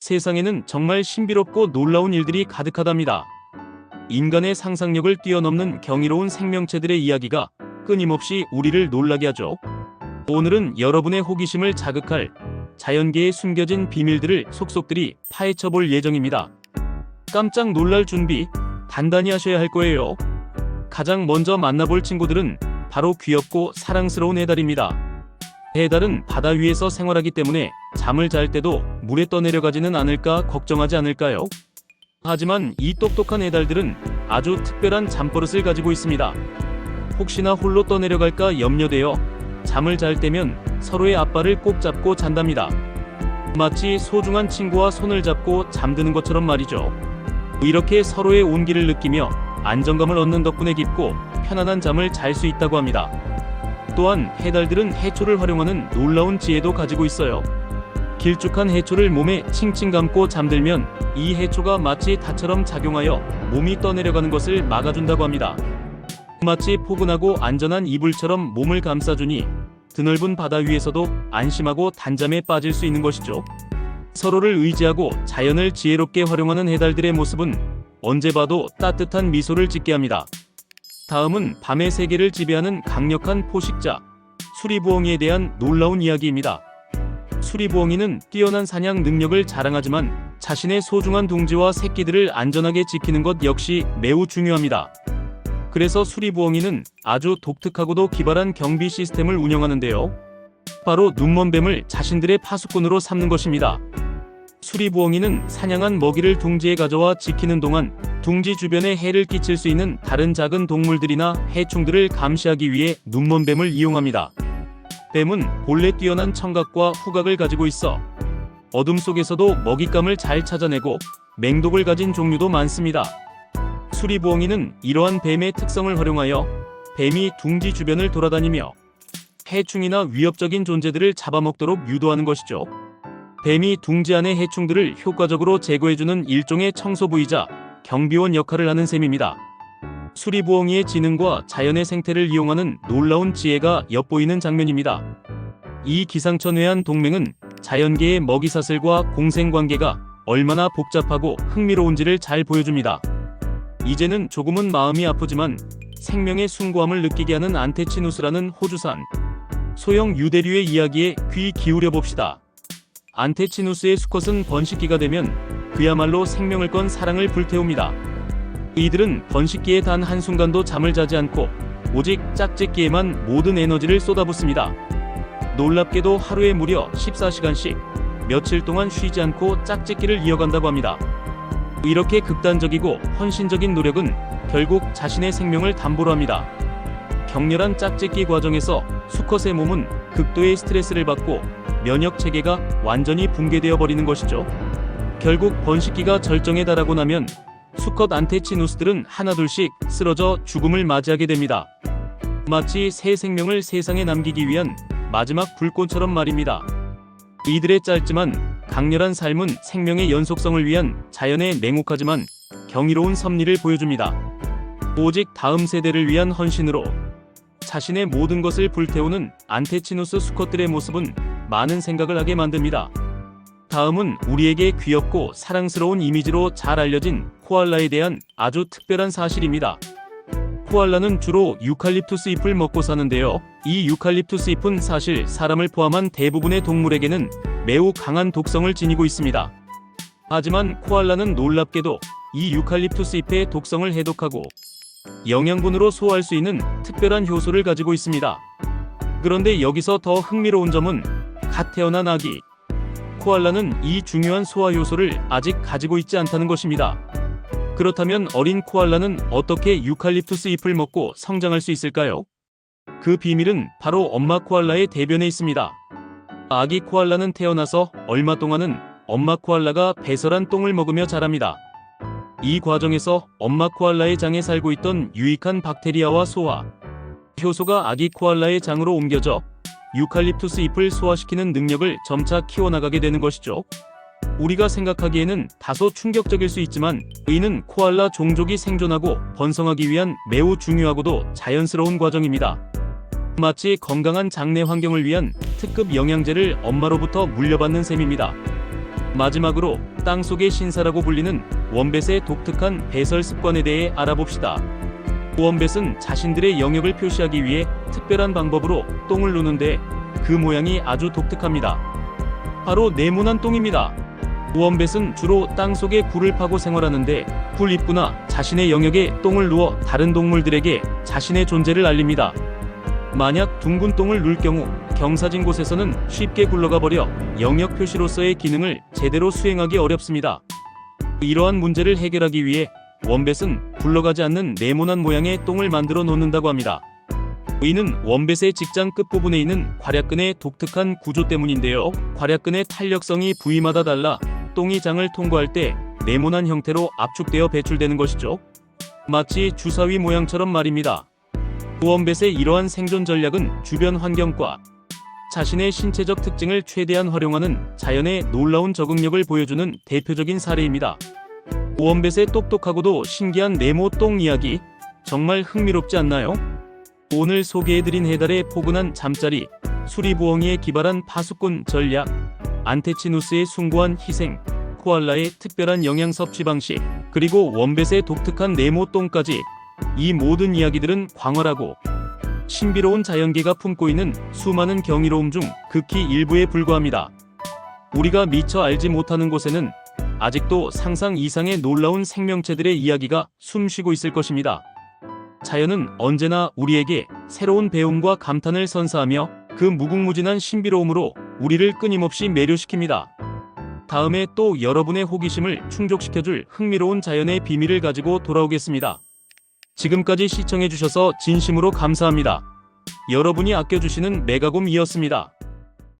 세상에는 정말 신비롭고 놀라운 일들이 가득하답니다. 인간의 상상력을 뛰어넘는 경이로운 생명체들의 이야기가 끊임없이 우리를 놀라게 하죠. 오늘은 여러분의 호기심을 자극할 자연계에 숨겨진 비밀들을 속속들이 파헤쳐 볼 예정입니다. 깜짝 놀랄 준비 단단히 하셔야 할 거예요. 가장 먼저 만나볼 친구들은 바로 귀엽고 사랑스러운 해달입니다. 해달은 바다 위에서 생활하기 때문에 잠을 잘 때도 물에 떠내려가지는 않을까 걱정하지 않을까요? 하지만 이 똑똑한 해달들은 아주 특별한 잠버릇을 가지고 있습니다. 혹시나 홀로 떠내려갈까 염려되어 잠을 잘 때면 서로의 앞발을 꼭 잡고 잔답니다. 마치 소중한 친구와 손을 잡고 잠드는 것처럼 말이죠. 이렇게 서로의 온기를 느끼며 안정감을 얻는 덕분에 깊고 편안한 잠을 잘 수 있다고 합니다. 또한 해달들은 해초를 활용하는 놀라운 지혜도 가지고 있어요. 길쭉한 해초를 몸에 칭칭 감고 잠들면 이 해초가 마치 닷처럼 작용하여 몸이 떠내려가는 것을 막아준다고 합니다. 마치 포근하고 안전한 이불처럼 몸을 감싸주니 드넓은 바다 위에서도 안심하고 단잠에 빠질 수 있는 것이죠. 서로를 의지하고 자연을 지혜롭게 활용하는 해달들의 모습은 언제 봐도 따뜻한 미소를 짓게 합니다. 다음은 밤의 세계를 지배하는 강력한 포식자 수리부엉이에 대한 놀라운 이야기입니다. 수리부엉이는 뛰어난 사냥 능력을 자랑하지만 자신의 소중한 둥지와 새끼들을 안전하게 지키는 것 역시 매우 중요합니다. 그래서 수리부엉이는 아주 독특하고도 기발한 경비 시스템을 운영하는데요. 바로 눈먼 뱀을 자신들의 파수꾼으로 삼는 것입니다. 수리부엉이는 사냥한 먹이를 둥지에 가져와 지키는 동안 둥지 주변에 해를 끼칠 수 있는 다른 작은 동물들이나 해충들을 감시하기 위해 눈먼 뱀을 이용합니다. 뱀은 본래 뛰어난 청각과 후각을 가지고 있어 어둠 속에서도 먹잇감을 잘 찾아내고 맹독을 가진 종류도 많습니다. 수리부엉이는 이러한 뱀의 특성을 활용하여 뱀이 둥지 주변을 돌아다니며 해충이나 위협적인 존재들을 잡아먹도록 유도하는 것이죠. 뱀이 둥지 안의 해충들을 효과적으로 제거해주는 일종의 청소부이자 경비원 역할을 하는 셈입니다. 수리부엉이의 지능과 자연의 생태를 이용하는 놀라운 지혜가 엿보이는 장면입니다. 이 기상천외한 동맹은 자연계의 먹이사슬과 공생관계가 얼마나 복잡하고 흥미로운지를 잘 보여줍니다. 이제는 조금은 마음이 아프지만 생명의 숭고함을 느끼게 하는 안테치누스라는 호주산 소형 유대류의 이야기에 귀 기울여 봅시다. 안테치누스의 수컷은 번식기가 되면 그야말로 생명을 건 사랑을 불태웁니다. 이들은 번식기에 단 한순간도 잠을 자지 않고 오직 짝짓기에만 모든 에너지를 쏟아붓습니다. 놀랍게도 하루에 무려 14시간씩 며칠 동안 쉬지 않고 짝짓기를 이어간다고 합니다. 이렇게 극단적이고 헌신적인 노력은 결국 자신의 생명을 담보로 합니다. 격렬한 짝짓기 과정에서 수컷의 몸은 극도의 스트레스를 받고 면역 체계가 완전히 붕괴되어 버리는 것이죠. 결국 번식기가 절정에 달하고 나면 수컷 안테치누스들은 하나둘씩 쓰러져 죽음을 맞이하게 됩니다. 마치 새 생명을 세상에 남기기 위한 마지막 불꽃처럼 말입니다. 이들의 짧지만 강렬한 삶은 생명의 연속성을 위한 자연의 냉혹하지만 경이로운 섭리를 보여줍니다. 오직 다음 세대를 위한 헌신으로 자신의 모든 것을 불태우는 안테치누스 수컷들의 모습은 많은 생각을 하게 만듭니다. 다음은 우리에게 귀엽고 사랑스러운 이미지로 잘 알려진 코알라에 대한 아주 특별한 사실입니다. 코알라는 주로 유칼립투스 잎을 먹고 사는데요. 이 유칼립투스 잎은 사실 사람을 포함한 대부분의 동물에게는 매우 강한 독성을 지니고 있습니다. 하지만 코알라는 놀랍게도 이 유칼립투스 잎의 독성을 해독하고 영양분으로 소화할 수 있는 특별한 효소를 가지고 있습니다. 그런데 여기서 더 흥미로운 점은 갓 태어난 아기 코알라는 이 중요한 소화 효소를 아직 가지고 있지 않다는 것입니다. 그렇다면 어린 코알라는 어떻게 유칼립투스 잎을 먹고 성장할 수 있을까요? 그 비밀은 바로 엄마 코알라의 대변에 있습니다. 아기 코알라는 태어나서 얼마 동안은 엄마 코알라가 배설한 똥을 먹으며 자랍니다. 이 과정에서 엄마 코알라의 장에 살고 있던 유익한 박테리아와 소화 효소가 아기 코알라의 장으로 옮겨져 유칼립투스 잎을 소화시키는 능력을 점차 키워나가게 되는 것이죠. 우리가 생각하기에는 다소 충격적일 수 있지만 이는 코알라 종족이 생존하고 번성하기 위한 매우 중요하고도 자연스러운 과정입니다. 마치 건강한 장내 환경을 위한 특급 영양제를 엄마로부터 물려받는 셈입니다. 마지막으로 땅속의 신사라고 불리는 원뱃의 독특한 배설 습관에 대해 알아봅시다. 원뱃은 자신들의 영역을 표시하기 위해 특별한 방법으로 똥을 누는데 그 모양이 아주 독특합니다. 바로 네모난 똥입니다. 원뱃은 주로 땅속에 굴을 파고 생활하는데 굴 입구나 자신의 영역에 똥을 누워 다른 동물들에게 자신의 존재를 알립니다. 만약 둥근 똥을 눌 경우 경사진 곳에서는 쉽게 굴러가 버려 영역 표시로서의 기능을 제대로 수행하기 어렵습니다. 이러한 문제를 해결하기 위해 원뱃은 굴러가지 않는 네모난 모양의 똥을 만들어 놓는다고 합니다. 이는 원뱃의 직장 끝부분에 있는 괄약근의 독특한 구조 때문인데요. 괄약근의 탄력성이 부위마다 달라 똥이 장을 통과할 때 네모난 형태로 압축되어 배출되는 것이죠. 마치 주사위 모양처럼 말입니다. 원뱃의 이러한 생존 전략은 주변 환경과 자신의 신체적 특징을 최대한 활용하는 자연의 놀라운 적응력을 보여주는 대표적인 사례입니다. 원뱃의 똑똑하고도 신기한 네모 똥 이야기, 정말 흥미롭지 않나요? 오늘 소개해드린 해달의 포근한 잠자리, 수리부엉이의 기발한 파수꾼 전략, 안테치누스의 숭고한 희생, 코알라의 특별한 영양 섭취 방식, 그리고 원뱃의 독특한 네모 똥까지, 이 모든 이야기들은 광활하고 신비로운 자연계가 품고 있는 수많은 경이로움 중 극히 일부에 불과합니다. 우리가 미처 알지 못하는 곳에는 아직도 상상 이상의 놀라운 생명체들의 이야기가 숨쉬고 있을 것입니다. 자연은 언제나 우리에게 새로운 배움과 감탄을 선사하며 그 무궁무진한 신비로움으로 우리를 끊임없이 매료시킵니다. 다음에 또 여러분의 호기심을 충족시켜줄 흥미로운 자연의 비밀을 가지고 돌아오겠습니다. 지금까지 시청해주셔서 진심으로 감사합니다. 여러분이 아껴주시는 메가곰이었습니다.